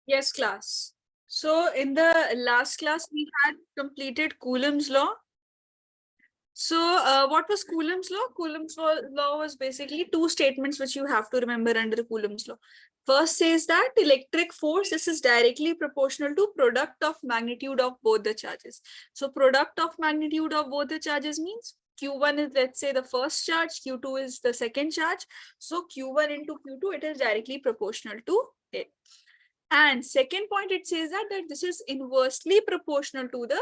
Yes, class. So in the last class, we had completed Coulomb's law. So what was Coulomb's law? Law was basically two statements which you have to remember under Coulomb's law. First says that electric force, this is directly proportional to product of magnitude of both the charges. So product of magnitude of both the charges means Q1 is, let's say, the first charge, Q2 is the second charge. So Q1 into Q2, it is directly proportional to it. And second point, it says that this is inversely proportional to the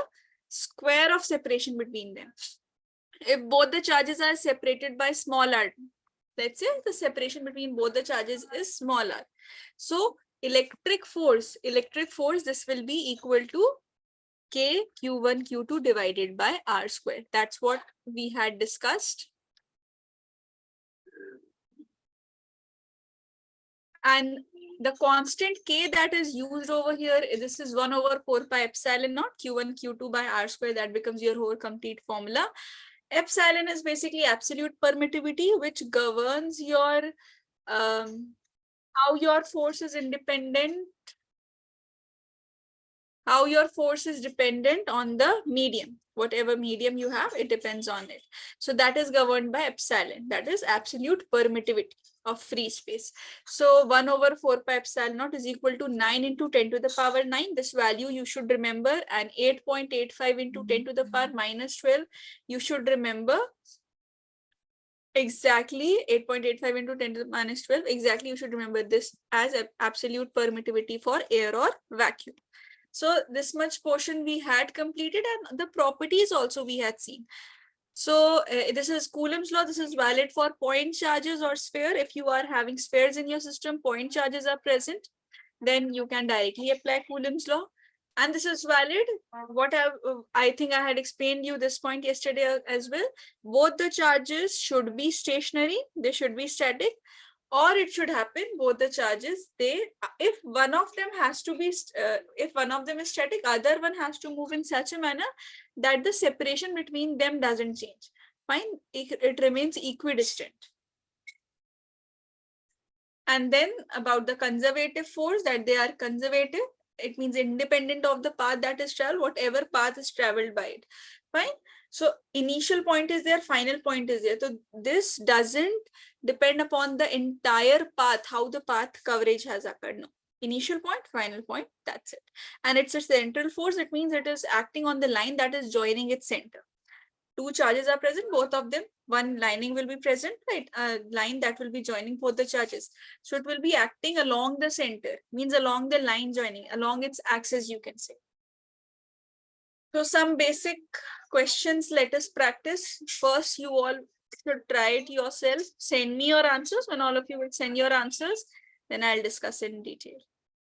square of separation between them. If both the charges are separated by small r, let's say the separation between both the charges is small r. So electric force, this will be equal to K Q1 Q2 divided by R square. That's what we had discussed. And the constant K that is used over here, this is 1 over 4 pi epsilon naught Q1 Q2 by R square. That becomes your whole complete formula. Epsilon is basically absolute permittivity, which governs your how your force is independent, how your force is dependent on the medium. Whatever medium you have, it depends on it. So that is governed by epsilon. That is absolute permittivity of free space. So 1 over 4 pi epsilon naught is equal to 9 into 10 to the power 9. This value you should remember. And 8.85 into 10 to the power minus 12, you should remember. Exactly 8.85 into 10 to the minus 12. Exactly, you should remember this as absolute permittivity for air or vacuum. So this much portion we had completed, and the properties also we had seen. So this is Coulomb's law. This is valid for point charges or sphere. If you are having spheres in your system, point charges are present, then you can directly apply Coulomb's law. And this is valid. I think I had explained you this point yesterday as well. Both the charges should be stationary. They should be static. Or it should happen both the charges, if one of them has to be if one of them is static, other one has to move in such a manner that the separation between them doesn't change. Fine, it remains equidistant. And then about the conservative force, that they are conservative, it means independent of the path that is traveled, whatever path is traveled by it. Fine. So initial point is there, final point is there. So this doesn't depend upon the entire path, how the path coverage has occurred. No. Initial point, final point, that's it. And it's a central force. It means it is acting on the line that is joining its center. Two charges are present, both of them, one lining will be present, right? A line that will be joining both the charges. So it will be acting along the center, means along the line joining, along its axis, you can say. So some basic questions, let us practice. First, you all should try it yourself. Send me your answers. When all of you will send your answers, then I'll discuss it in detail.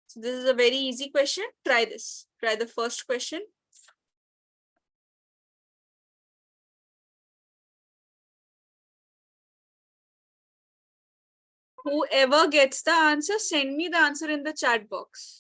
So this is a very easy question. Try this. Try the first question. Whoever gets the answer, send me the answer in the chat box.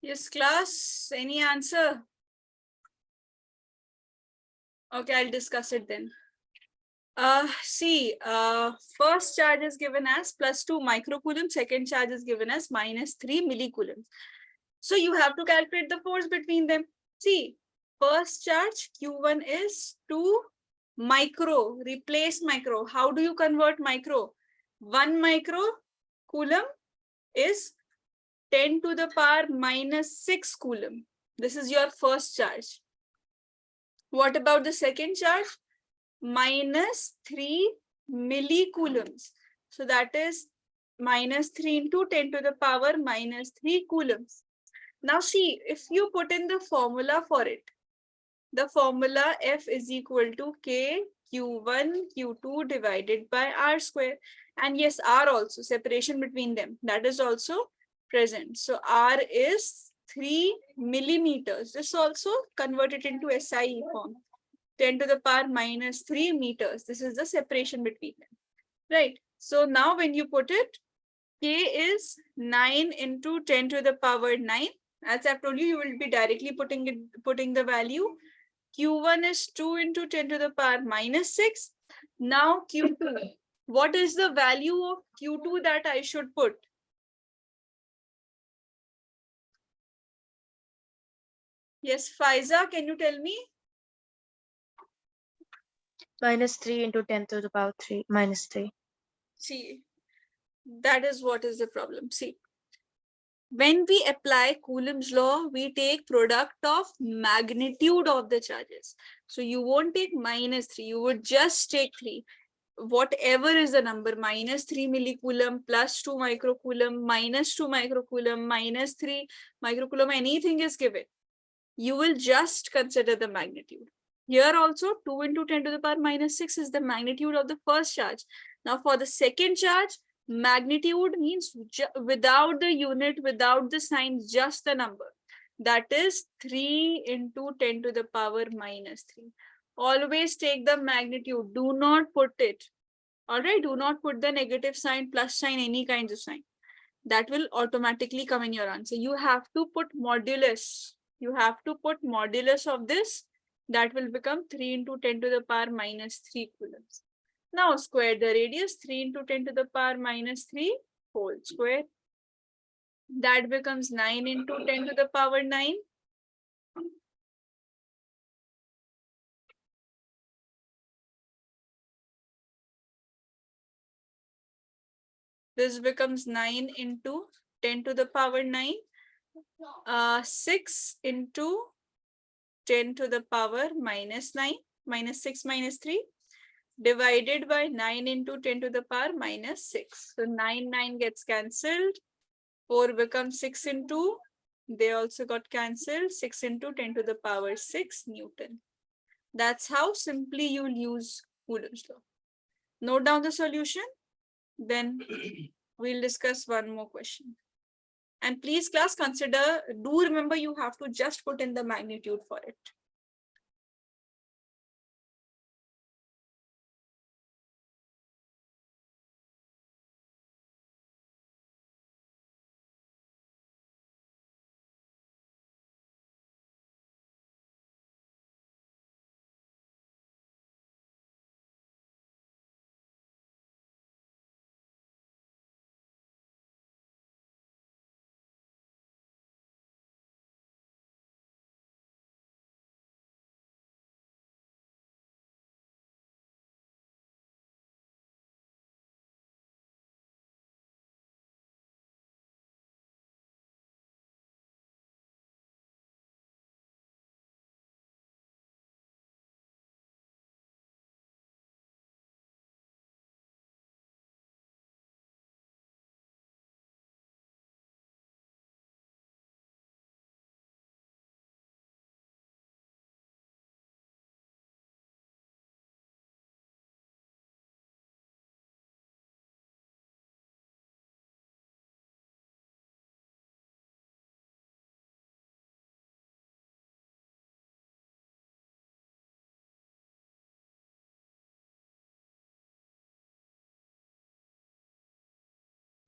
Yes, class. Any answer? Okay, I'll discuss it then. First charge is given as +2 microcoulomb, second charge is given as -3 millicoulomb. So you have to calculate the force between them. See, first charge Q1 is 2 micro, replace micro. How do you convert micro? 1 micro coulomb is 10 to the power -6 coulomb. This is your first charge. What about the second charge? -3 millicoulombs. So that is -3 into 10 to the power -3 coulombs. Now see, if you put in the formula for it, the formula F is equal to K Q1 Q2 divided by R square. And yes, R also, separation between them, that is also present. So R is 3 millimeters. This also converted into SI form. 10 to the power -3 meters. This is the separation between them, right? So now when you put it, K is 9 into 10 to the power 9. As I've told you, you will be directly putting the value. Q1 is 2 into 10 to the power -6. Now Q2. What is the value of Q2 that I should put? Yes, Faiza, can you tell me? -3 into 10 to the power 3 -3. See, that is what is the problem. See, when we apply Coulomb's law, we take product of magnitude of the charges. So you won't take -3, you would just take 3. Whatever is the number, -3 millicoulomb, +2 microcoulomb, -2 microcoulomb, -3 microcoulomb, anything is given. You will just consider the magnitude. Here also 2 into 10 to the power -6 is the magnitude of the first charge. Now for the second charge, magnitude means without the unit, without the sign, just the number. That is 3 into 10 to the power -3. Always take the magnitude. Do not put it. All right, do not put the negative sign, plus sign, any kinds of sign. That will automatically come in your answer. You have to put modulus. You have to put modulus of this. That will become 3 into 10 to the power -3 coulombs. Now square the radius, 3 into 10 to the power -3 whole square. That becomes 9 into 10 to the power 9. This becomes 9 into 10 to the power 9. 6 into 10 to the power -9, -6 -3, divided by 9 into 10 to the power -6. So 9 gets cancelled. 4 becomes 6 into, they also got cancelled. 6 into 10 to the power 6 Newton. That's how simply you'll use Coulomb's law. Note down the solution. Then we'll discuss one more question. And please, class, do remember you have to just put in the magnitude for it.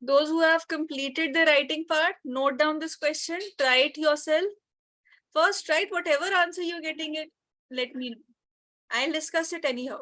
Those who have completed the writing part, note down this question, try it yourself. First, write whatever answer you're getting it. Let me know. I'll discuss it anyhow.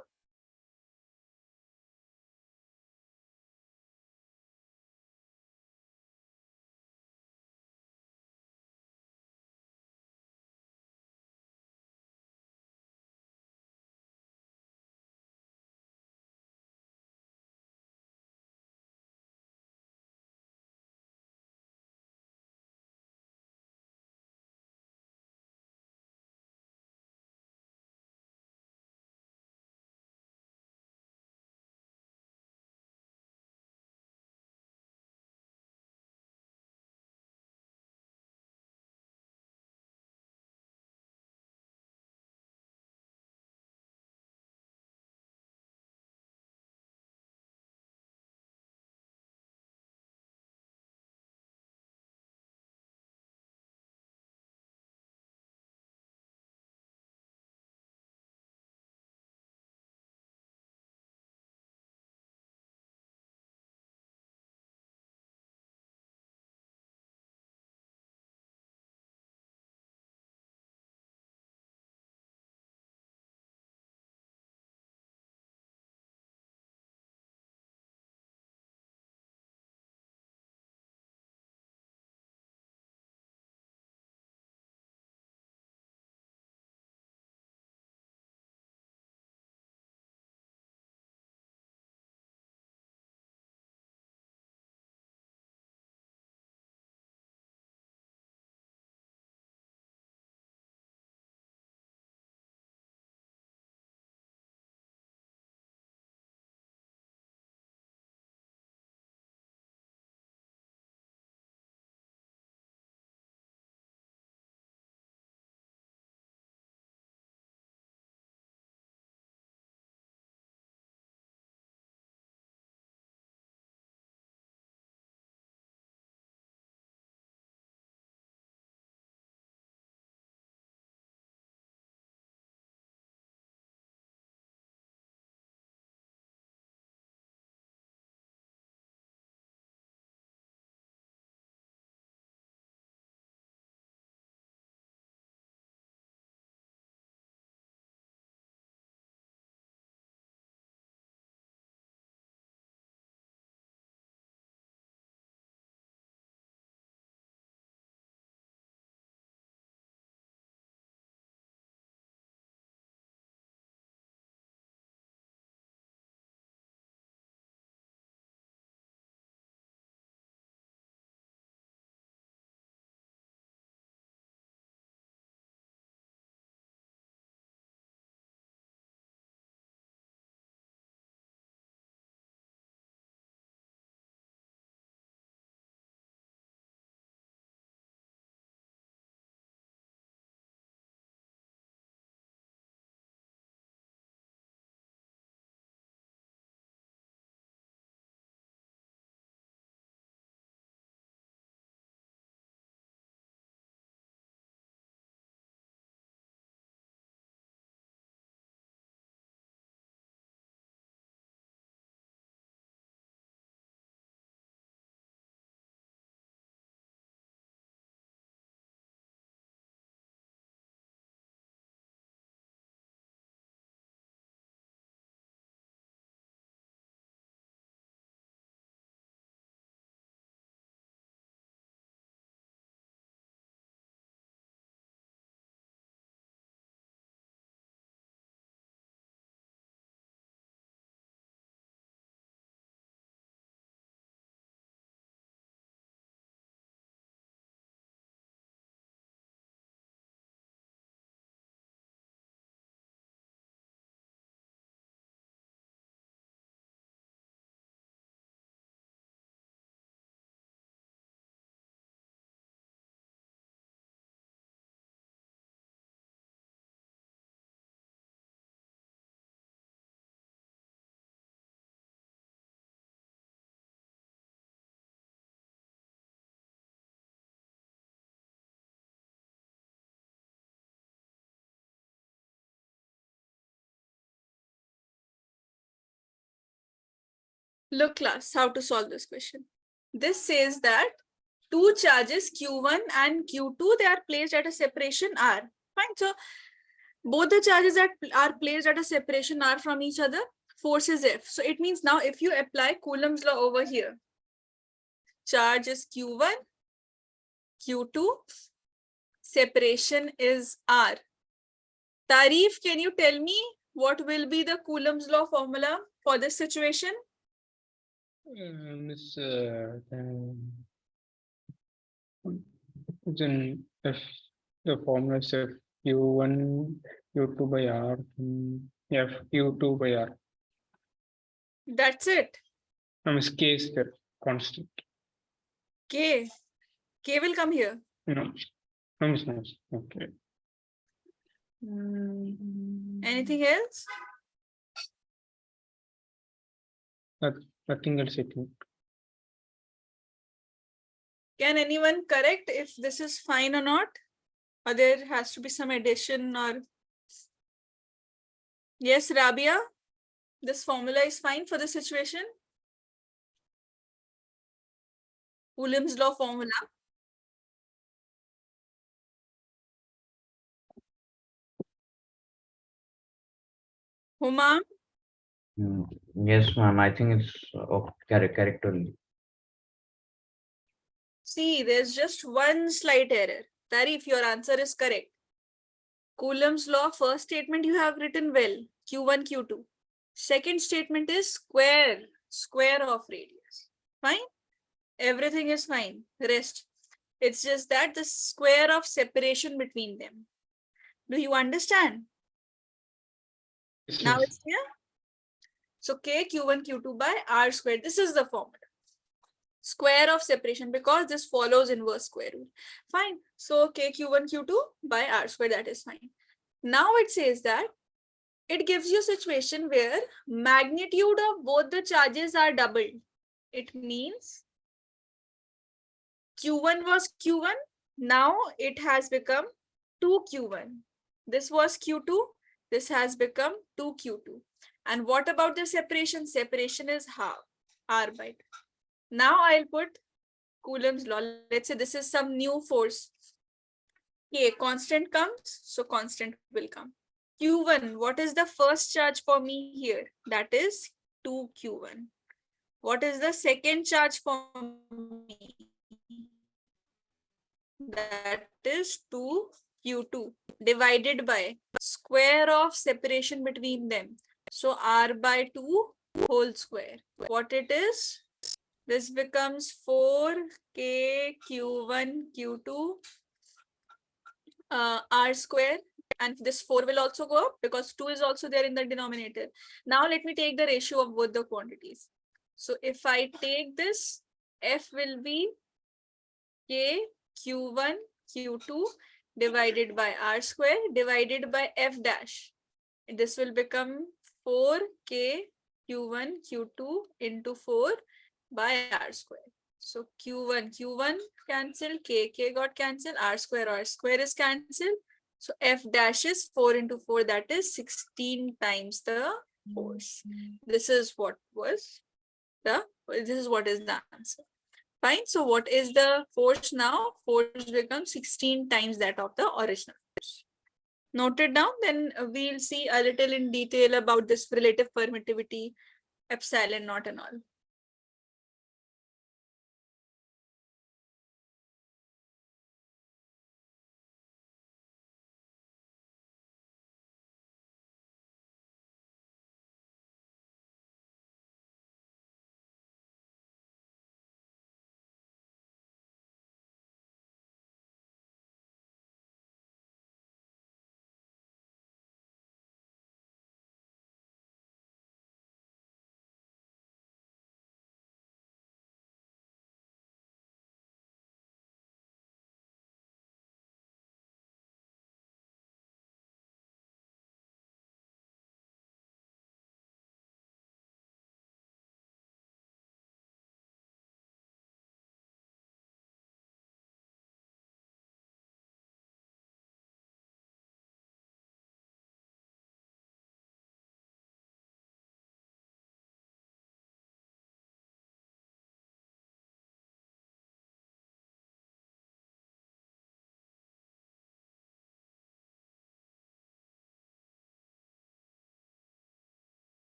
Look class, how to solve this question. this says that two charges Q1 and Q2, they are placed at a separation R. Fine. So both the charges are placed at a separation R from each other. Force is F. So it means now if you apply Coulomb's law over here, charge is Q1, Q2, separation is R. Tarif, can you tell me what will be the Coulomb's law formula for this situation? Then if the formula is Q1 Q2 by R, F Q2 by R. That's it. K is the constant. K will come here. No. Okay. Anything else? Nothing else I think. Can anyone correct if this is fine or not? Or there has to be some addition or... Yes, Rabia, this formula is fine for the situation. Coulomb's law formula. Huma, Yes, ma'am. I think it's of character only. see, there's just one slight error. Tarif, your answer is correct. Coulomb's law, first statement you have written well, Q1, Q2. Second statement is square of radius. Fine? Everything is fine. Rest. It's just that the square of separation between them. Do you understand? Now it's clear? So K Q1 Q2 by R squared. This is the formula. Square of separation, because this follows inverse square rule. Fine. So K Q1 Q2 by R squared, that is fine. Now it says that it gives you a situation where magnitude of both the charges are doubled. It means Q1 was Q1. Now it has become 2Q1. This was Q2. This has become 2Q2. And what about the separation? Separation is half, R by 2. Now I'll put Coulomb's law. Let's say this is some new force. K, constant comes, so constant will come. Q1, what is the first charge for me here? That is 2Q1. What is the second charge for me? That is 2Q2 divided by square of separation between them. So R by 2 whole square. What it is? This becomes 4K Q1 Q2 R square. And this 4 will also go up because 2 is also there in the denominator. Now let me take the ratio of both the quantities. So if I take this, F will be K Q1 Q2 divided by R square divided by F dash. This will become 4K Q1 Q2 into 4 by R square. So Q1 cancel, K got cancelled, R square is cancelled. So F dash is 4 into 4, that is 16 times the force. This is what is the answer. Fine. So what is the force now? Force becomes 16 times that of the original force. Noted down, then we'll see a little in detail about this relative permittivity, epsilon naught and all.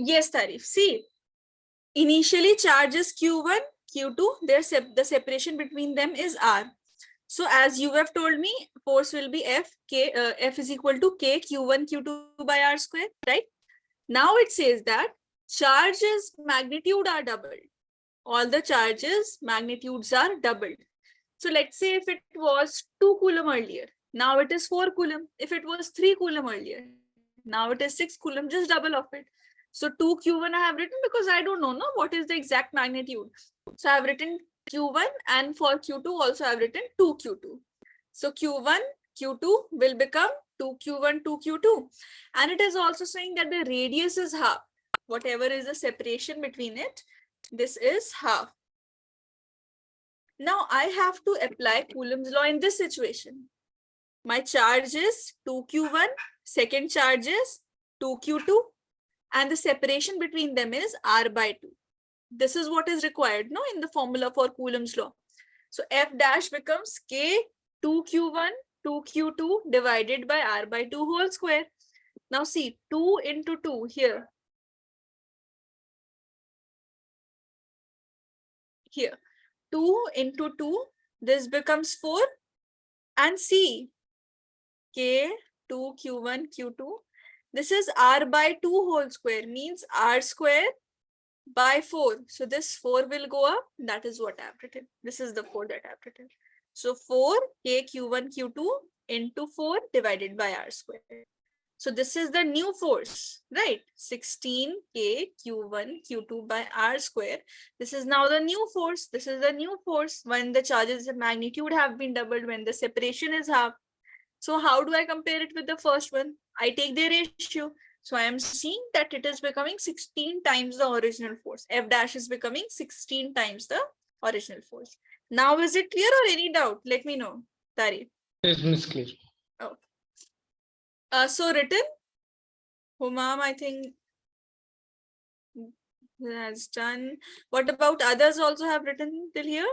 Yes, Tarif. See, initially charges Q1, Q2, the separation between them is R. So as you have told me, force will be F is equal to K Q1, Q2 by R square, right? Now it says that charges magnitude are doubled. All the charges magnitudes are doubled. So let's say if it was 2 Coulomb earlier, now it is 4 Coulomb. If it was 3 Coulomb earlier, now it is 6 Coulomb, just double of it. So 2Q1 I have written because I don't know what is the exact magnitude. So I have written Q1, and for Q2 also I have written 2Q2. So Q1, Q2 will become 2Q1, 2Q2. And it is also saying that the radius is half. Whatever is the separation between it, this is half. Now I have to apply Coulomb's law in this situation. My charge is 2Q1, second charge is 2Q2, and the separation between them is R by 2. This is what is required in the formula for Coulomb's law. So F dash becomes K 2Q1, 2Q2 divided by R by 2 whole square. Now see, 2 into 2 here. Here. 2 into 2, this becomes 4. And see, K 2Q1, Q2. This is R by 2 whole square, means R square by 4. So this 4 will go up. That is what I have written. This is the 4 that I have written. So 4 K Q1 Q2 into 4 divided by R square. So this is the new force, right? 16 K Q1 Q2 by R square. This is now the new force. This is the new force when the charges of magnitude have been doubled, when the separation is half. So how do I compare it with the first one? I take their ratio. So I am seeing that it is becoming 16 times the original force. F dash is becoming 16 times the original force. Now is it clear or any doubt? Let me know. Tari. Yes, Miss Clear. Oh. So written. Humam, I think has done. What about others also have written till here?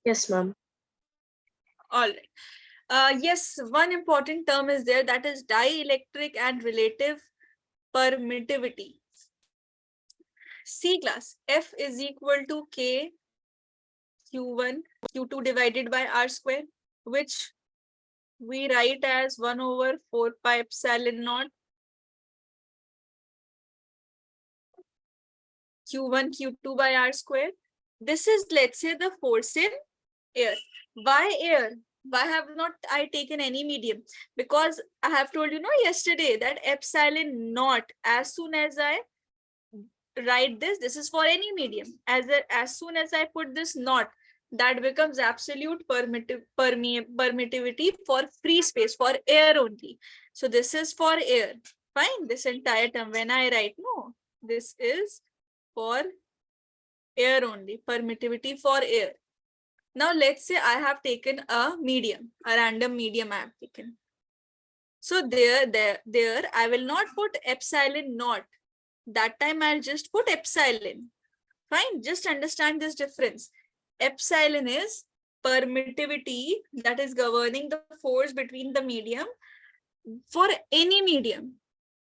Yes, ma'am. All right. Yes, one important term is there, that is dielectric and relative permittivity. C class, F is equal to K Q1 Q2 divided by R square, which we write as 1 over 4 pi epsilon naught Q1 Q2 by R square. This is, let's say, the force in air. Why air? Why have not I taken any medium? Because I have told you yesterday that epsilon naught, as soon as I write this is for any medium. As soon as I put this naught, that becomes absolute permittivity for free space, for air only. So this is for air. Fine, this entire term, when I write, this is for air only, permittivity for air. Now let's say I have taken a medium, a random medium I have taken. So there I will not put epsilon naught. That time I'll just put epsilon. Fine, just understand this difference. Epsilon is permittivity that is governing the force between the medium for any medium.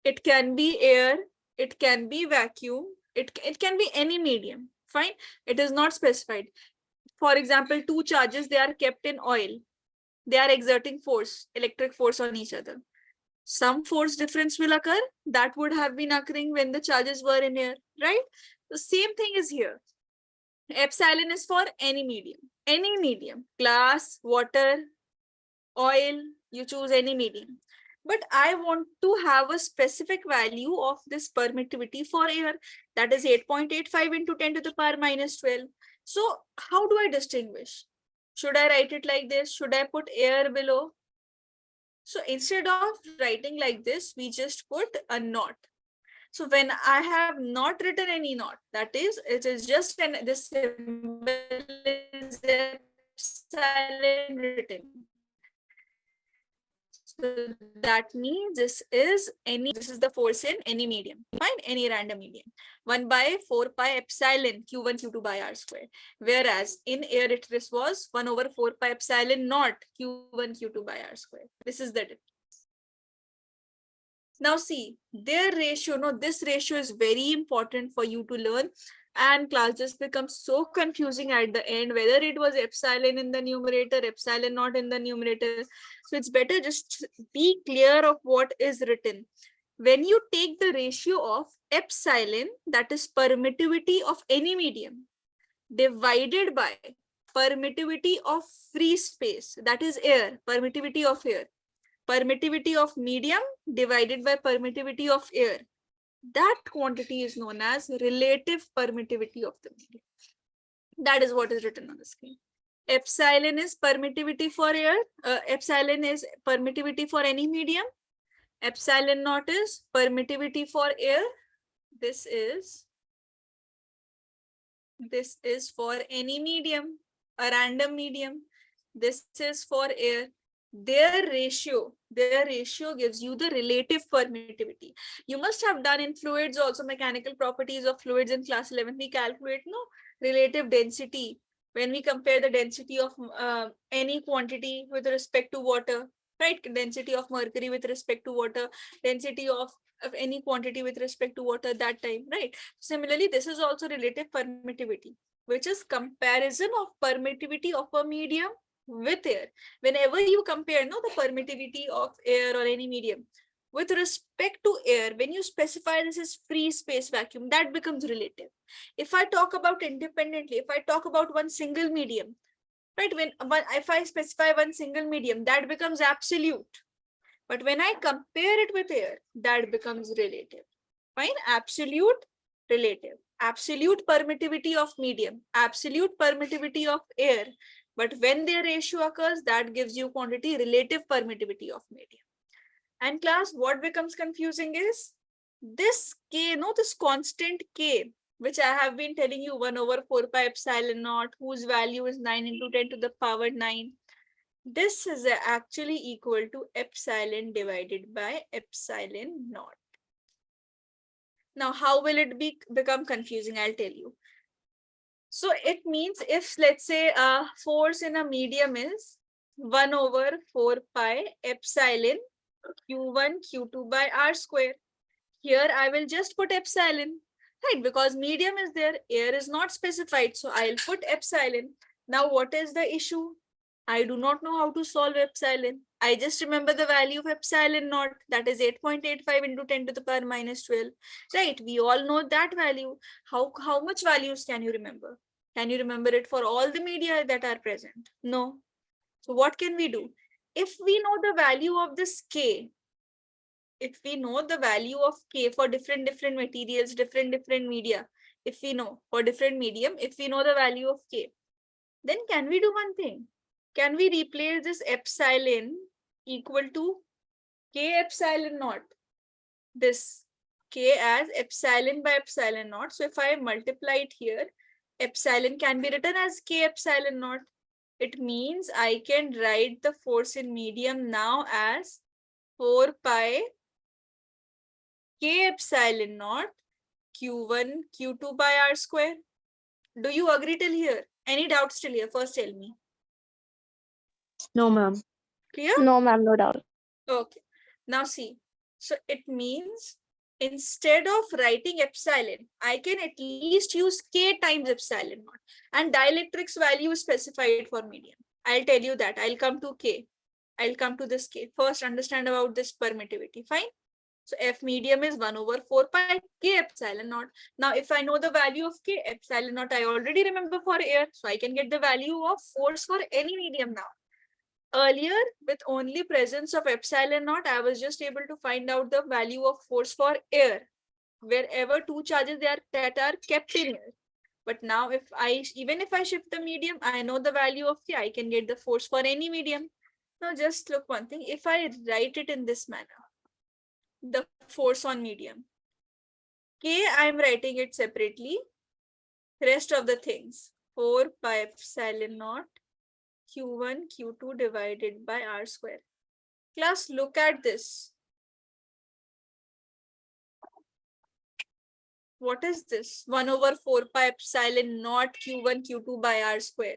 It can be air, it can be vacuum, it can be any medium. Fine, it is not specified. For example, two charges, they are kept in oil. They are exerting force, electric force on each other. Some force difference will occur that would have been occurring when the charges were in air, right? The same thing is here. Epsilon is for any medium, glass, water, oil, you choose any medium. But I want to have a specific value of this permittivity for air, that is 8.85 into 10 to the power minus 12. So how do I distinguish? Should I write it like this? Should I put air below? So instead of writing like this, we just put a naught. So when I have not written any naught, that is, it is just this symbol is epsilon written. So that means this is the force in any medium. Fine, any random medium. 1 by 4 pi epsilon Q1 Q2 by R square. Whereas in air this was 1 over 4 pi epsilon naught Q1 Q2 by R square. This is the difference. Now see, their ratio, no, this ratio is very important for you to learn, and class just becomes so confusing at the end, whether it was epsilon in the numerator, epsilon not in the numerator. So it's better just be clear of what is written. When you take the ratio of epsilon, that is permittivity of any medium, divided by permittivity of free space, that is air, permittivity of air, permittivity of medium divided by permittivity of air, that quantity is known as relative permittivity of the medium. That is what is written on the screen. Epsilon is permittivity for air, epsilon is permittivity for any medium, epsilon naught is permittivity for air. This is for any medium, a random medium. This is for air. Their ratio gives you the relative permittivity. You must have done in fluids also, mechanical properties of fluids in class 11. We calculate relative density when we compare the density of any quantity with respect to water, right? Density of mercury with respect to water, density of any quantity with respect to water that time, right? Similarly, this is also relative permittivity, which is comparison of permittivity of a medium with air. Whenever you compare the permittivity of air or any medium with respect to air, when you specify this is free space vacuum, that becomes relative. If I talk about independently, if I talk about one single medium, right, if I specify one single medium, that becomes absolute. But when I compare it with air, that becomes relative. Fine, absolute, relative. Absolute permittivity of medium, absolute permittivity of air. But when their ratio occurs, that gives you quantity relative permittivity of medium. And class, what becomes confusing is this K, this constant K, which I have been telling you 1 over 4 pi epsilon naught, whose value is 9 into 10 to the power 9. This is actually equal to epsilon divided by epsilon naught. Now, how will it become confusing? I'll tell you. So it means if, let's say, force in a medium is 1 over 4 pi epsilon q1 q2 by r square. Here I will just put epsilon, right? Because medium is there, air is not specified. So I'll put epsilon. Now, what is the issue? I do not know how to solve epsilon. I just remember the value of epsilon naught, that is 8.85 into 10 to the power minus 12. Right, we all know that value. How much values can you remember? Can you remember it for all the media that are present? No. So what can we do? If we know the value of this K, if we know the value of K for different materials, different media, if we know for different medium, if we know the value of K, then can we do one thing? Can we replace this epsilon equal to K epsilon naught? This K as epsilon by epsilon naught. So if I multiply it here, epsilon can be written as K epsilon naught. It means I can write the force in medium now as 4 pi K epsilon naught Q1 Q2 by R square. Do you agree till here? Any doubts till here? First tell me. No, ma'am. Clear? No, ma'am, no doubt. Okay. Now see. So it means instead of writing epsilon, I can at least use K times epsilon naught. And dielectric's value is specified for medium. I'll tell you that. I'll come to K. I'll come to this K. First, understand about this permittivity. Fine. So F medium is 1 over 4 pi K epsilon naught. Now, if I know the value of K epsilon naught, I already remember for air. So I can get the value of force for any medium now. Earlier, with only presence of epsilon naught, I was just able to find out the value of force for air, wherever two charges that are kept in air. But now, even if I shift the medium, I know the value of K. I can get the force for any medium. Now, just look one thing. If I write it in this manner, the force on medium, K, I'm writing it separately. Rest of the things, 4 pi epsilon naught Q1 Q2 divided by R square. Class, look at this. What is this? 1 over 4 pi epsilon naught Q1 Q2 by R square.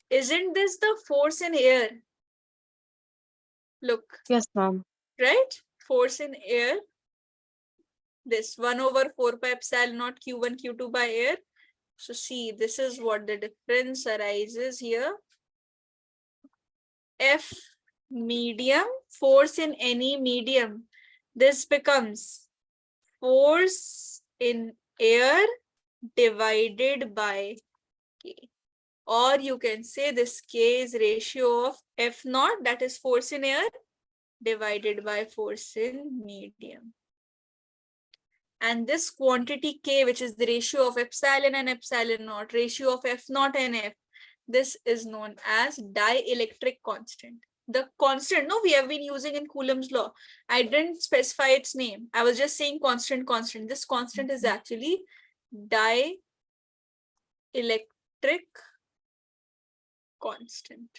Isn't this the force in air? Look. Yes, ma'am. Right? force in air, this 1 over 4 pi epsilon naught Q1, Q2 by air. So see, this is what the difference arises here. F medium, force in any medium. This becomes force in air divided by K. Or you can say this K is ratio of F naught, that is force in air, divided by force in medium. And this quantity K, which is the ratio of epsilon and epsilon naught, ratio of F naught and F, this is known as dielectric constant. The constant, no, we have been using in Coulomb's law. I didn't specify its name. I was just saying constant. This constant is actually dielectric constant.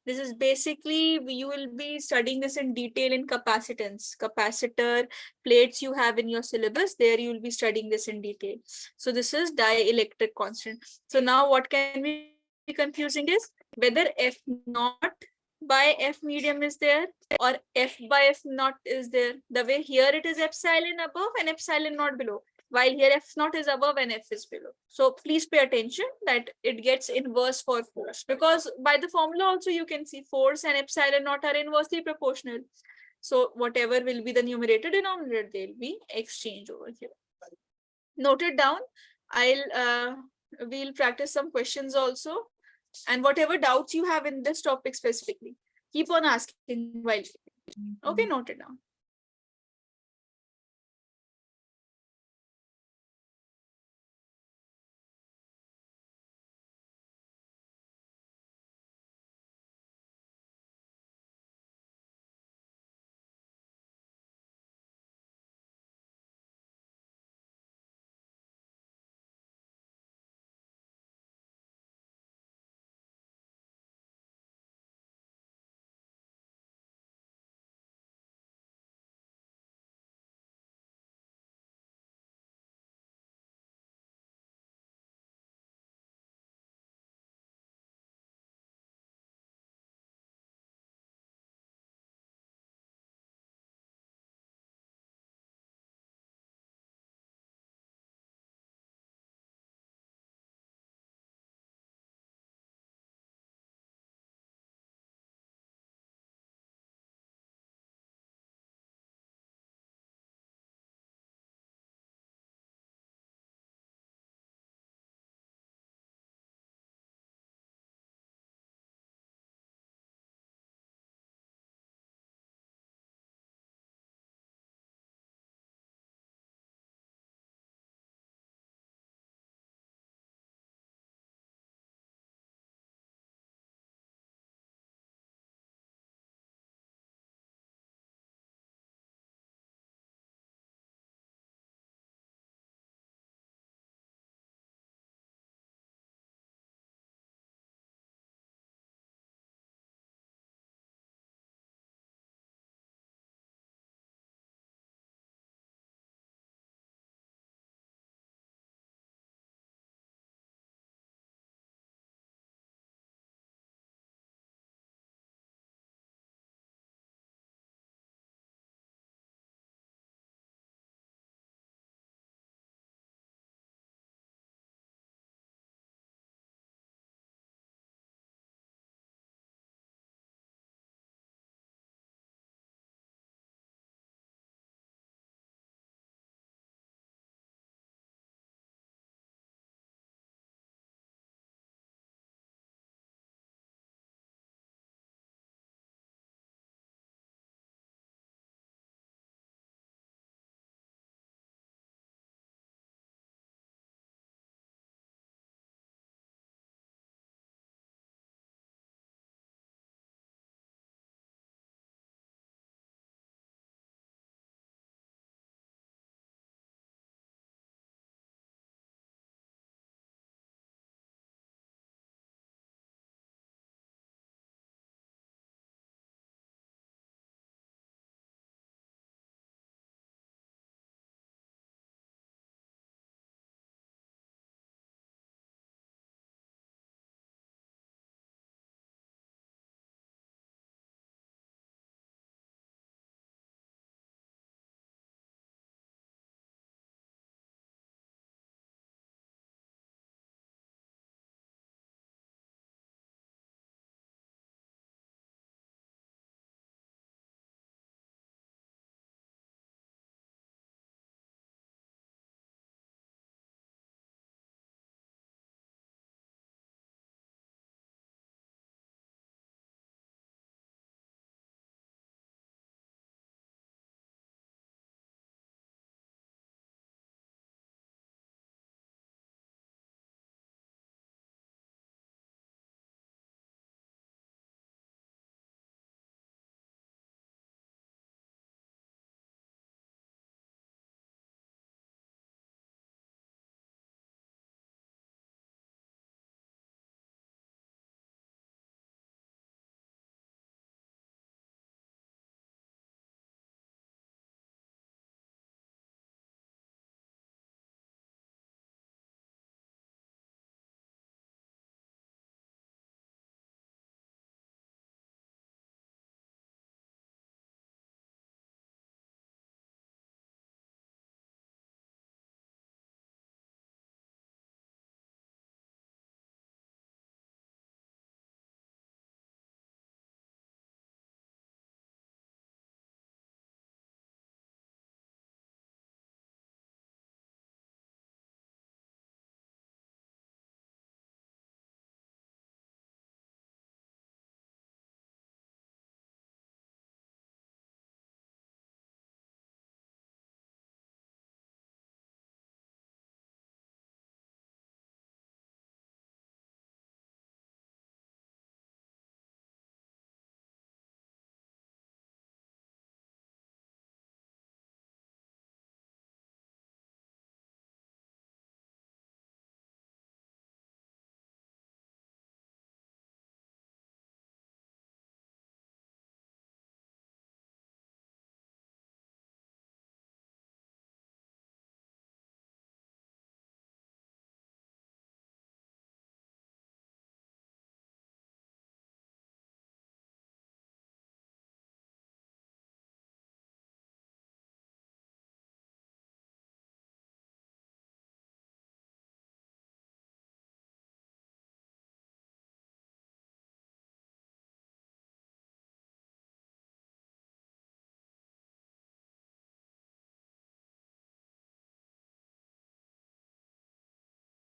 This is basically, you will be studying this in detail in capacitance. Capacitor plates you have in your syllabus, there you will be studying this in detail. So this is dielectric constant. So now what can be confusing is whether F naught by F medium is there or F by F naught is there. The way here it is epsilon above and epsilon naught below, while here F naught is above and F is below. So please pay attention that it gets inverse for force, because by the formula also you can see force and epsilon naught are inversely proportional. So whatever will be the numerator denominator, they'll be exchanged over here. Note it down. We'll practice some questions also. And whatever doubts you have in this topic specifically, keep on asking while. Okay, note it down.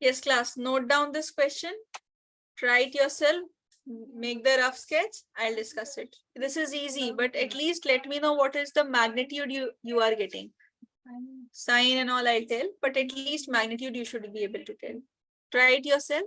Yes, class, note down this question. Try it yourself. Make the rough sketch. I'll discuss it. This is easy, but at least let me know what is the magnitude you are getting. Sign and all I'll tell, but at least magnitude you should be able to tell. Try it yourself.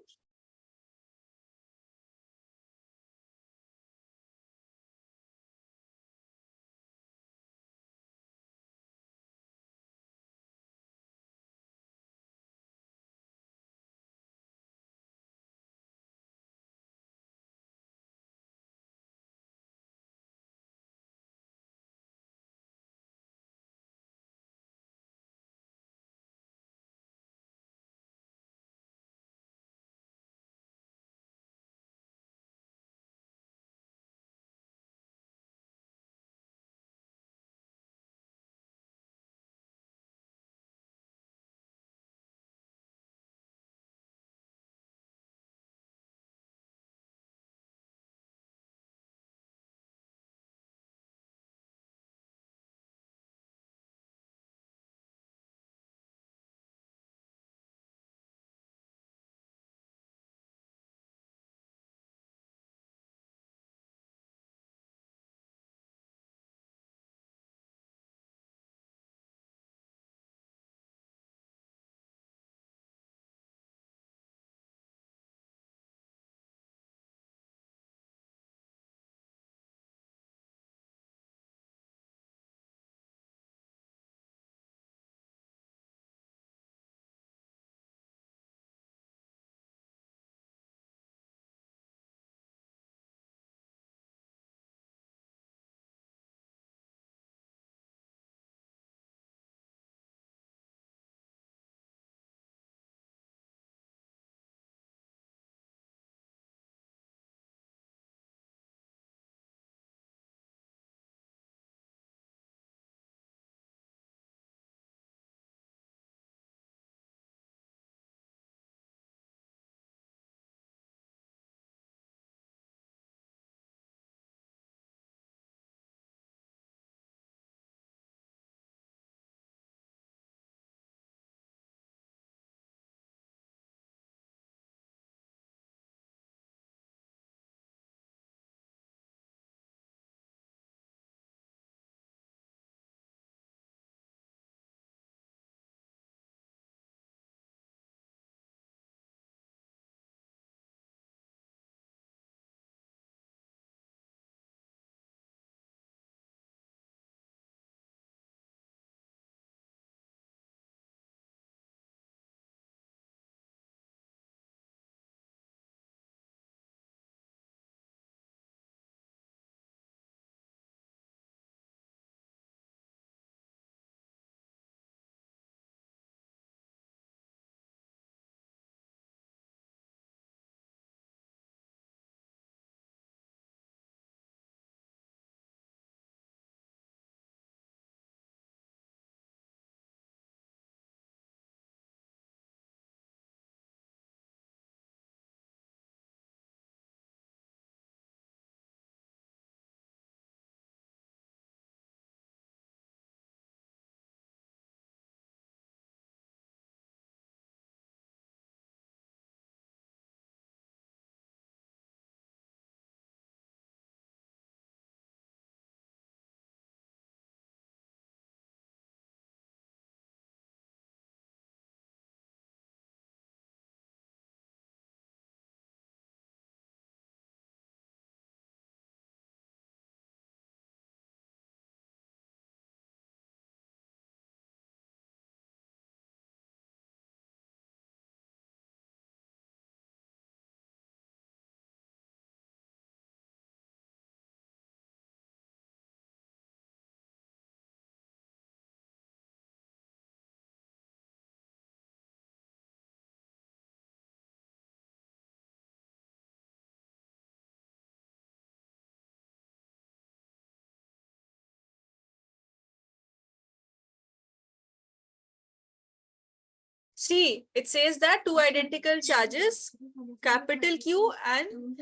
See, it says that two identical charges, capital Q, and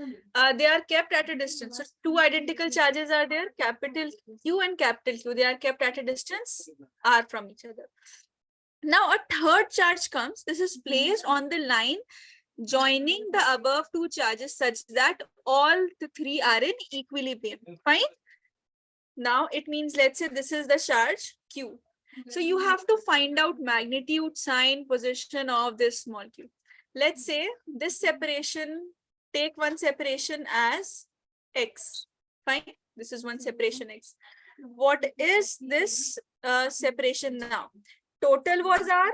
they are kept at a distance. So two identical charges are there, capital Q and capital Q. They are kept at a distance R from each other. Now a third charge comes. This is placed on the line joining the above two charges such that all the three are in equilibrium. Fine. Now it means, let's say this is the charge Q. So you have to find out magnitude, sign, position of this small q. Let's say this separation, take one separation as x. Fine. This is one separation x. What is this separation now? Total was r,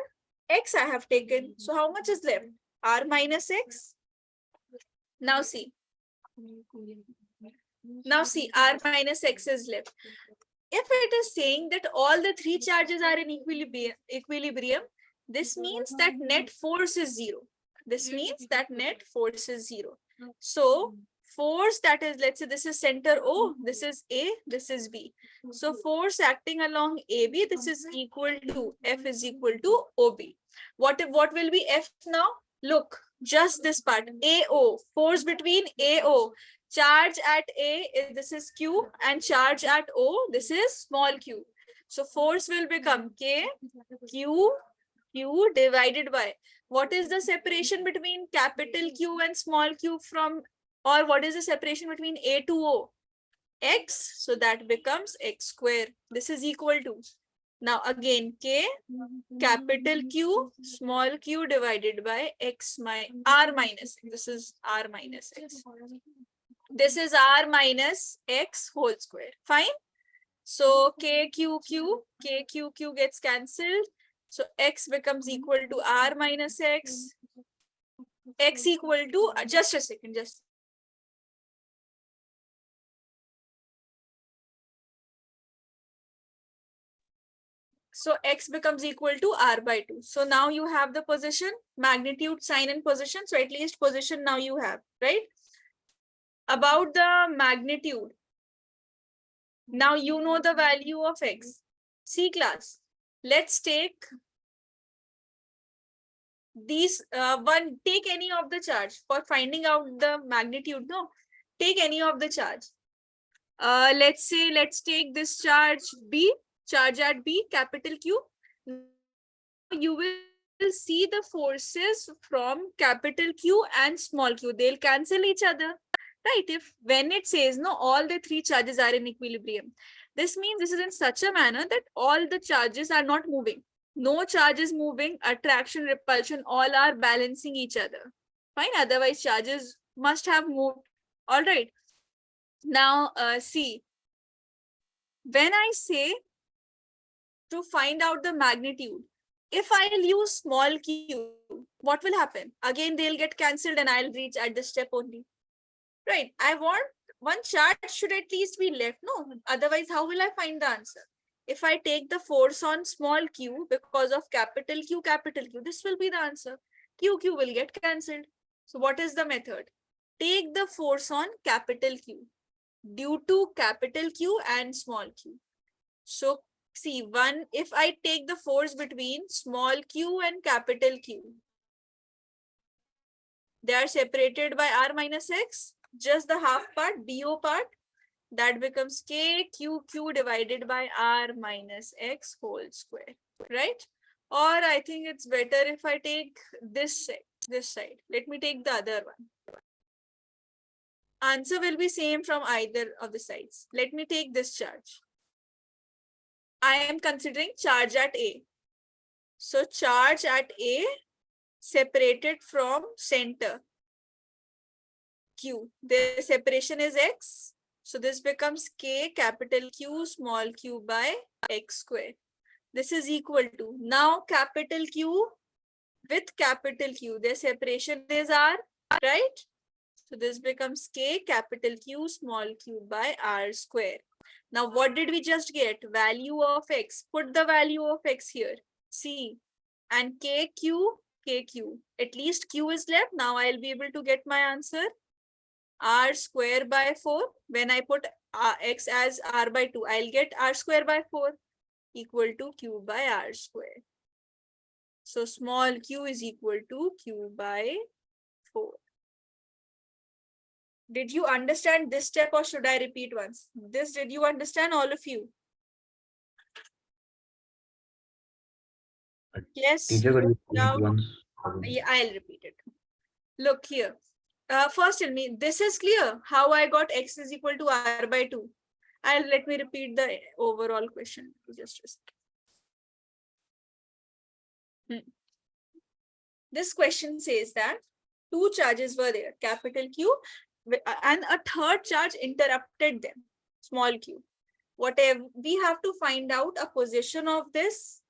x I have taken. So how much is left? R minus x. Now see. Now see, r minus x is left. If it is saying that all the three charges are in equilibrium, this means that net force is zero. This means that net force is zero. So force that is, let's say this is center O, this is A, this is B. So force acting along AB, this is equal to F is equal to OB. What will be F now? Look, just this part, AO, force between AO. Charge at A, this is Q, and charge at O, this is small q. So force will become K, Q, Q divided by, what is the separation between capital Q and small q from, or what is the separation between A to O? X, so that becomes x square. This is equal to, now again K, capital Q, small q divided by x r minus, this is r minus x. This is r minus x whole square. Fine. So k q gets cancelled. So x becomes equal to r minus x. X equal to, just a second, just. So x becomes equal to r by 2. So now you have the position, magnitude, sign, and position. So at least position now you have, right? About the magnitude, now you know the value of x. C class, let's take these take any of the charge for finding out the magnitude. No, take any of the charge. Let's say, let's take this charge B, charge at B, capital Q. You will see the forces from capital Q and small q. They'll cancel each other. Right, if when it says no, all the three charges are in equilibrium, this means this is in such a manner that all the charges are not moving. No charge is moving, attraction, repulsion, all are balancing each other. Fine, otherwise charges must have moved. All right. Now, see, when I say to find out the magnitude, if I'll use small q, what will happen? Again, they'll get cancelled and I'll reach at this step only. Right, I want one charge should at least be left. No, otherwise how will I find the answer? If I take the force on small q because of capital Q, this will be the answer. Q will get cancelled. So what is the method? Take the force on capital Q due to capital Q and small q. So see, if I take the force between small q and capital Q, they are separated by r minus x. Just the half part, BO part, that becomes K Q divided by R minus X whole square, right? Or I think it's better if I take this side. Let me take the other one. Answer will be same from either of the sides. Let me take this charge. I am considering charge at A. So charge at A separated from center Q. The separation is X. So this becomes K capital Q small q by X square. This is equal to, now capital Q with capital Q. Their separation is R, right? So this becomes K capital Q small q by R square. Now what did we just get? Value of X. Put the value of X here. C. And KQ. At least Q is left. Now I'll be able to get my answer. R square by 4. When I put X as R by 2, I'll get R square by 4 equal to Q by R square. So small q is equal to Q by 4. Did you understand this step or should I repeat once? Did you understand, all of you? Yes. Teacher, could you repeat Now, once? yeah, I'll repeat it. Look here. First tell me, this is clear how I got x is equal to r by 2. Let me repeat the overall question. Just a second. This question says that two charges were there, capital Q, and a third charge interrupted them, small q. Whatever, we have to find out a position of this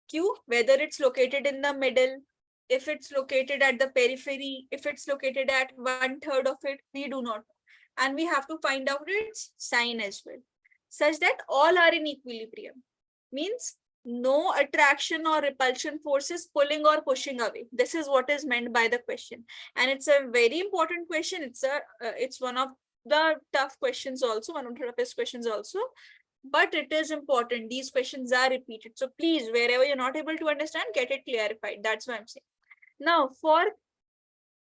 Q, whether it's located in the middle, if it's located at the periphery, if it's located at 1/3 of it, we do not know. And we have to find out its sign as well, such that all are in equilibrium. Means no attraction or repulsion forces pulling or pushing away. This is what is meant by the question. And it's a very important question. It's one of the tough questions also, one of the toughest questions also. But it is important. These questions are repeated. So please, wherever you're not able to understand, get it clarified. That's what I'm saying. Now, for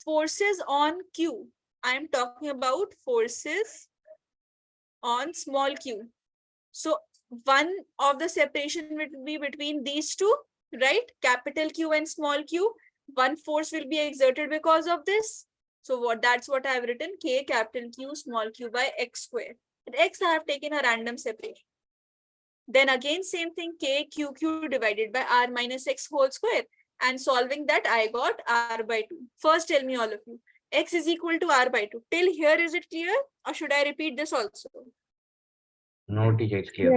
forces on Q, I'm talking about forces on small q. So one of the separation will be between these two, right? Capital Q and small q. One force will be exerted because of this. So that's what I have written, K capital Q small q by x square. At x, I have taken a random separation. Then again, same thing, K QQ divided by R minus X whole square. And solving that, I got R by 2. First, tell me all of you, X is equal to R by 2. Till here, is it clear? Or should I repeat this also? No, teacher, it's clear.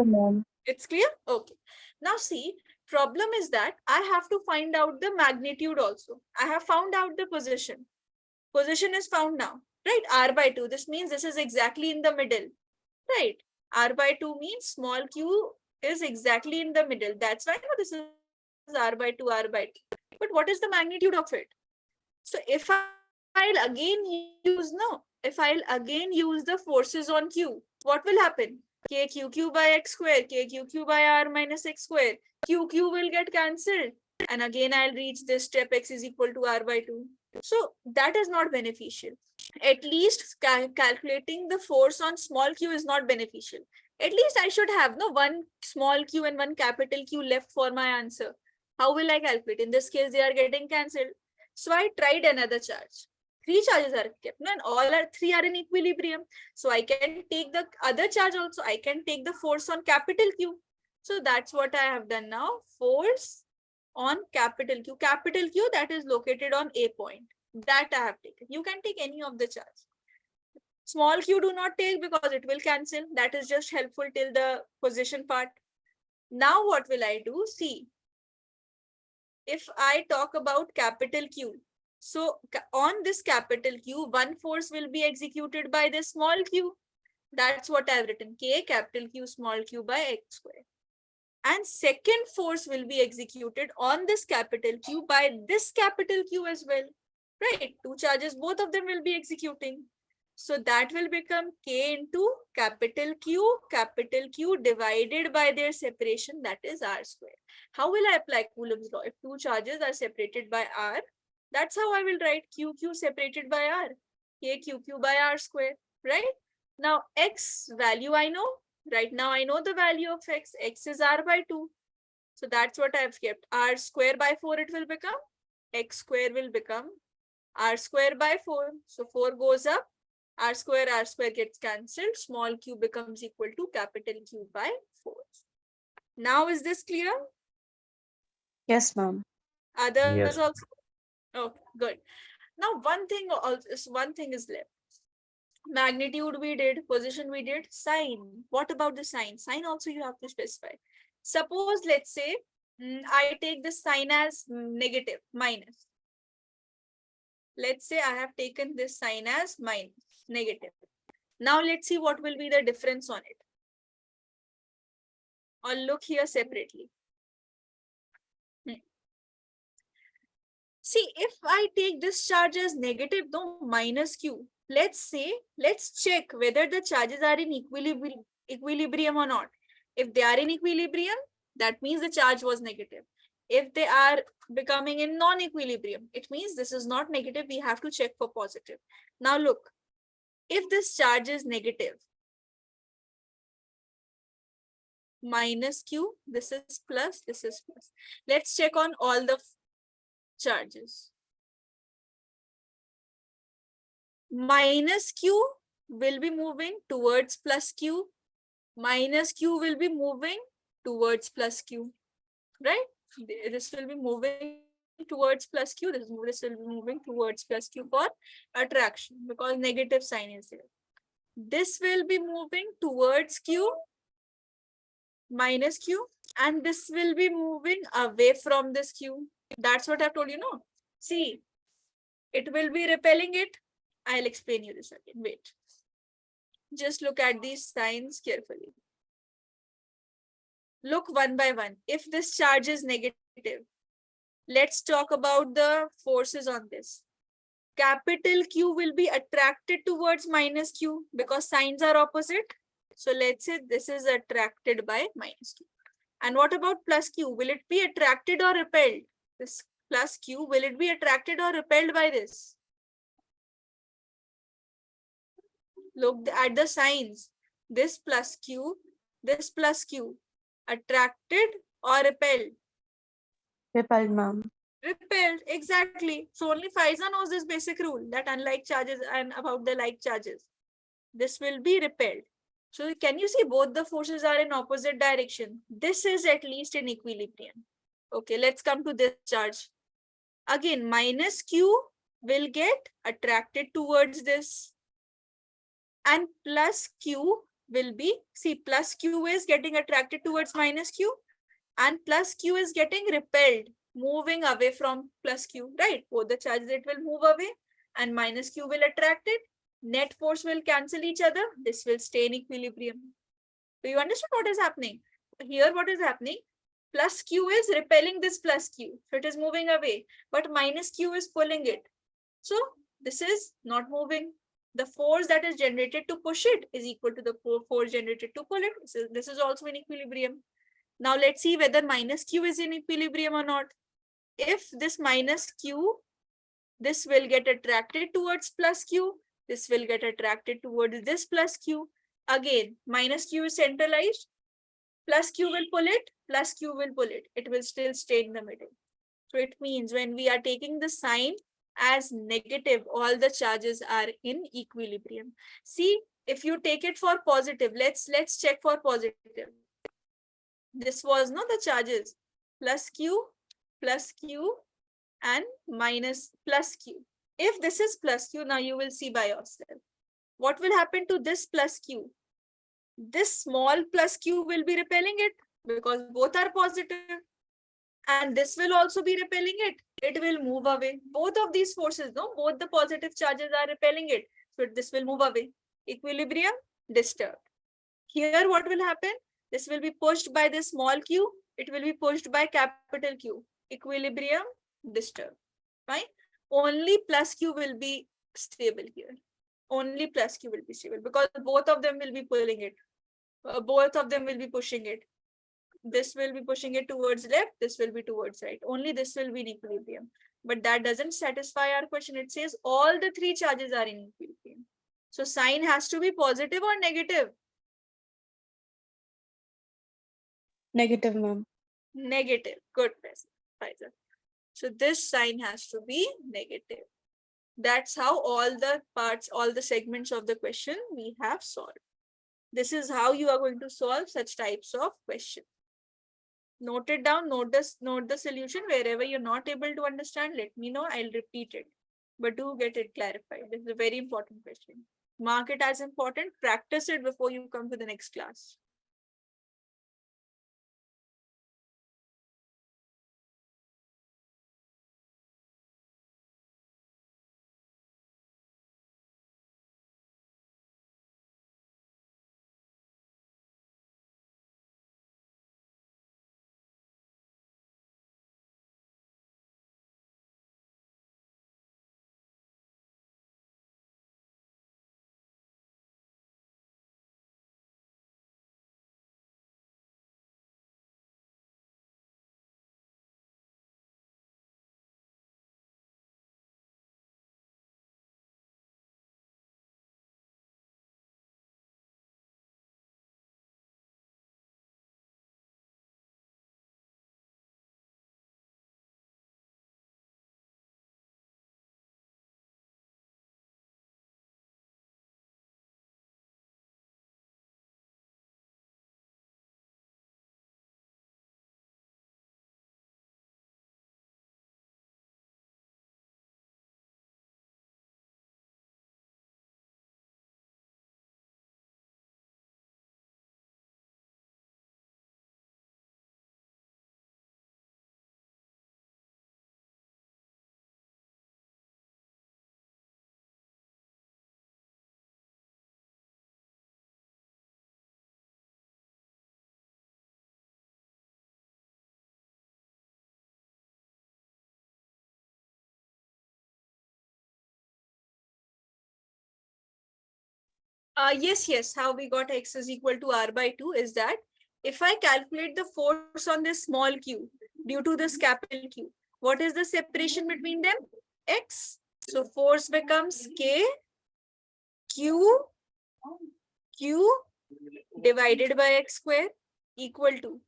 It's clear? Okay. Now see, problem is that I have to find out the magnitude also. I have found out the position. Position is found now, right? R by 2. This means this is exactly in the middle, right? R by 2 means small q is exactly in the middle. That's why this is R by 2, R by 2. But what is the magnitude of it? So if I'll again use the forces on q, what will happen? K QQ by x square, K QQ by R minus x square. QQ will get cancelled. And again, I'll reach this step, x is equal to R by 2. So that is not beneficial. At least calculating the force on small q is not beneficial. At least I should have one small q and one capital Q left for my answer. How will I calculate? In this case, they are getting cancelled. So I tried another charge. 3 charges are kept, and three are in equilibrium. So I can take the other charge also. I can take the force on capital Q. So that's what I have done now. Force on capital Q. Capital Q that is located on A point. That I have taken. You can take any of the charge. Small q do not take because it will cancel. That is just helpful till the position part. Now what will I do? See, if I talk about capital Q, so on this capital Q, one force will be executed by this small q. That's what I've written, K capital Q small q by x square. And second force will be executed on this capital Q by this capital Q as well. Right? Two charges, both of them will be executing. So that will become K into capital Q divided by their separation, that is R square. How will I apply Coulomb's law? If two charges are separated by R, that's how I will write QQ separated by R, K QQ by R square, right? Now X value I know. Right now I know the value of X. X is R by 2. So that's what I've kept. R square by 4 it will become. X square will become R square by 4. So 4 goes up. R square gets cancelled. Small q becomes equal to capital Q by 4. Now is this clear? Yes, ma'am. Others Yes. also? Oh, good. Now one thing is left. Magnitude we did, position we did, sign. What about the sign? Sign also you have to specify. Suppose, let's say, I take this sign as negative, minus. Let's say I have taken this sign as minus, negative. Now let's see what will be the difference on it. Or look here separately. See, if I take this charge as negative, though minus q, let's check whether the charges are in equilibrium or not. If they are in equilibrium, that means the charge was negative. If they are becoming in non-equilibrium, it means this is not negative. We have to check for positive. Now look, if this charge is negative, minus q, this is plus, this is plus. Let's check on all the charges. Minus q will be moving towards plus q, minus q will be moving towards plus q, right? This will be moving towards plus q, this will be moving towards plus q for attraction because negative sign is there. This will be moving towards q, minus q, and this will be moving away from this q. That's what I've told you, no? See, it will be repelling it. I'll explain you this again. Wait. Just look at these signs carefully. Look one by one. If this charge is negative, let's talk about the forces on this. Capital Q will be attracted towards minus q because signs are opposite. So let's say this is attracted by minus q. And what about plus q? Will it be attracted or repelled? This plus q, will it be attracted or repelled by this? Look at the signs. This plus q, attracted or repelled? Repelled, ma'am. Repelled, exactly. So only Faiza knows this basic rule that unlike charges and about the like charges, this will be repelled. So can you see both the forces are in opposite direction? This is at least in equilibrium. Okay, let's come to this charge. Again, minus q will get attracted towards this. And plus q will be, see, plus q is getting attracted towards minus q and plus q is getting repelled, moving away from plus q, right? Both the charges, it will move away and minus q will attract it. Net force will cancel each other. This will stay in equilibrium. Do you understand what is happening? Here what is happening? Plus q is repelling this plus q. So it is moving away, but minus q is pulling it. So this is not moving. The force that is generated to push it is equal to the force generated to pull it. This is also in equilibrium. Now let's see whether minus q is in equilibrium or not. If this minus q, this will get attracted towards plus q, this will get attracted towards this plus q. Again, minus q is centralized, plus q will pull it, plus q will pull it. It will still stay in the middle. So it means when we are taking the sign as negative, all the charges are in equilibrium. See, if you take it for positive, let's check for positive. This was not the charges, plus q, and minus plus q. If this is plus q, now you will see by yourself. What will happen to this plus q? This small plus q will be repelling it because both are positive. And this will also be repelling it. It will move away. Both of these forces, no, both the positive charges are repelling it. So this will move away. Equilibrium disturbed. Here what will happen? This will be pushed by this small q. It will be pushed by capital Q. Equilibrium disturbed. Fine. Only plus q will be stable here. Only plus q will be stable because both of them will be pulling it. Both of them will be pushing it. This will be pushing it towards left, this will be towards right. Only this will be in equilibrium. But that doesn't satisfy our question. It says all the three charges are in equilibrium. So sign has to be positive or negative? Negative, ma'am. Negative. Good, Faisal. So this sign has to be negative. That's how all the parts, all the segments of the question we have solved. This is how you are going to solve such types of questions. Note it down, note the solution. Wherever you're not able to understand, let me know, I'll repeat it. But do get it clarified. This is a very important question. Mark it as important, practice it before you come to the next class. Yes. How we got x is equal to r by 2 is that if I calculate the force on this small q due to this capital Q, what is the separation between them? X. So force becomes K Q divided by x square equal to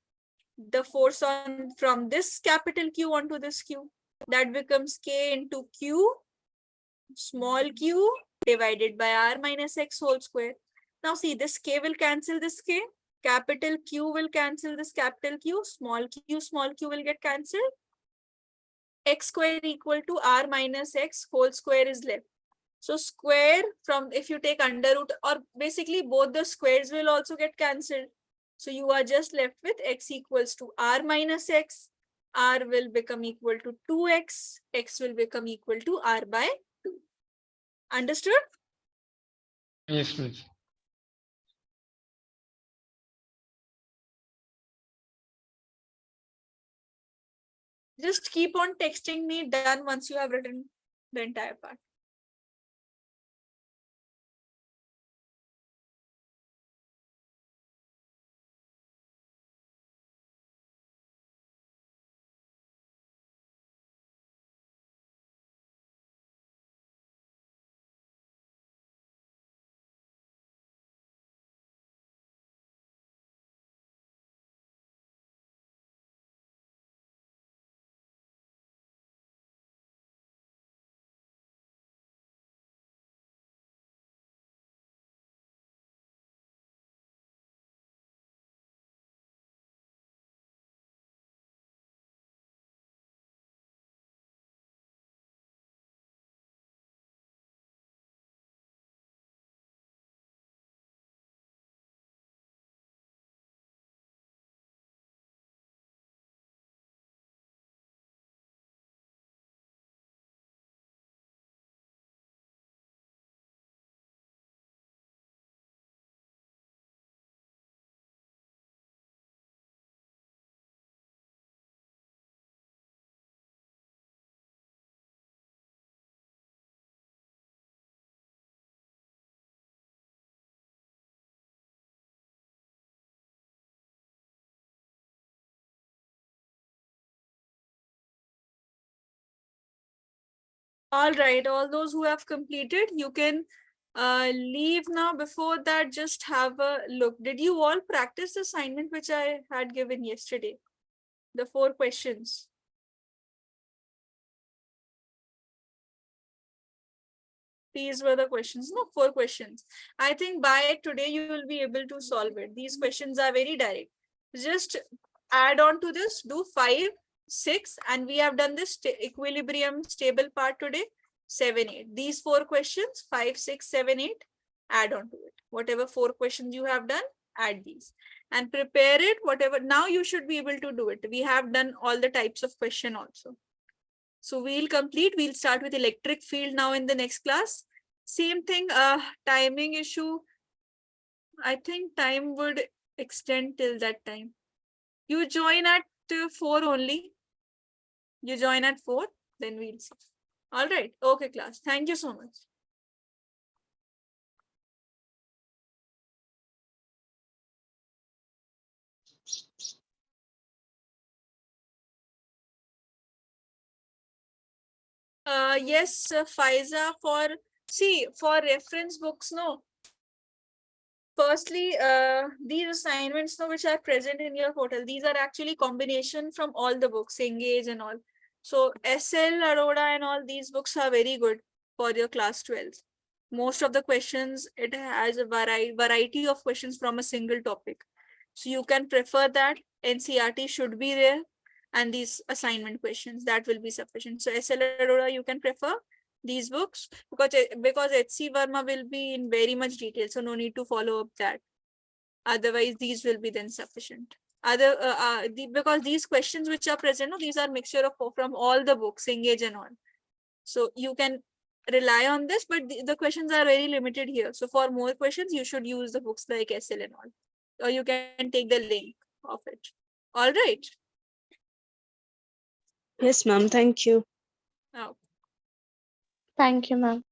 the force on from this capital Q onto this Q. That becomes K into Q small q divided by r minus x whole square. Now see, this K will cancel this K. Capital Q will cancel this capital Q. Small q will get cancelled. X square equal to r minus x whole square is left. So square from, if you take under root, or basically both the squares will also get cancelled. So you are just left with x equals to r minus x. R will become equal to 2x. X will become equal to r by 2. Understood? Yes, miss. Just keep on texting me done once you have written the entire part. All right, all those who have completed, you can leave now. Before that, just have a look. Did you all practice the assignment which I had given yesterday? The 4 questions. These were the questions, no, 4 questions. I think by today you will be able to solve it. These questions are very direct. Just add on to this, do 5, 6, and we have done this equilibrium stable part today, 7, 8. These 4 questions, 5, 6, 7, 8, add on to it. Whatever 4 questions you have done, add these. And prepare it, whatever. Now you should be able to do it. We have done all the types of question also. So we'll complete, we'll start with electric field now in the next class. Same thing, timing issue. I think time would extend till that time. You join at 4 only. You join at 4, then we'll see. All right. Okay, class. Thank you so much. Yes, Faiza, for reference books, no. Firstly, these assignments, no, which are present in your portal, these are actually combination from all the books, Engage and all. So SL, Aurora and all these books are very good for your class 12. Most of the questions, it has a variety of questions from a single topic. So you can prefer that. NCERT should be there, and these assignment questions, that will be sufficient. So SL, Aurora, you can prefer these books because HC Verma will be in very much detail, so no need to follow up that. Otherwise, these will be then sufficient. Because these questions which are present, no, these are mixture of from all the books, Engage and all. So you can rely on this, but the questions are very limited here. So for more questions, you should use the books like SL and all, or you can take the link of it. All right. Yes, ma'am. Thank you. Oh. Thank you, ma'am.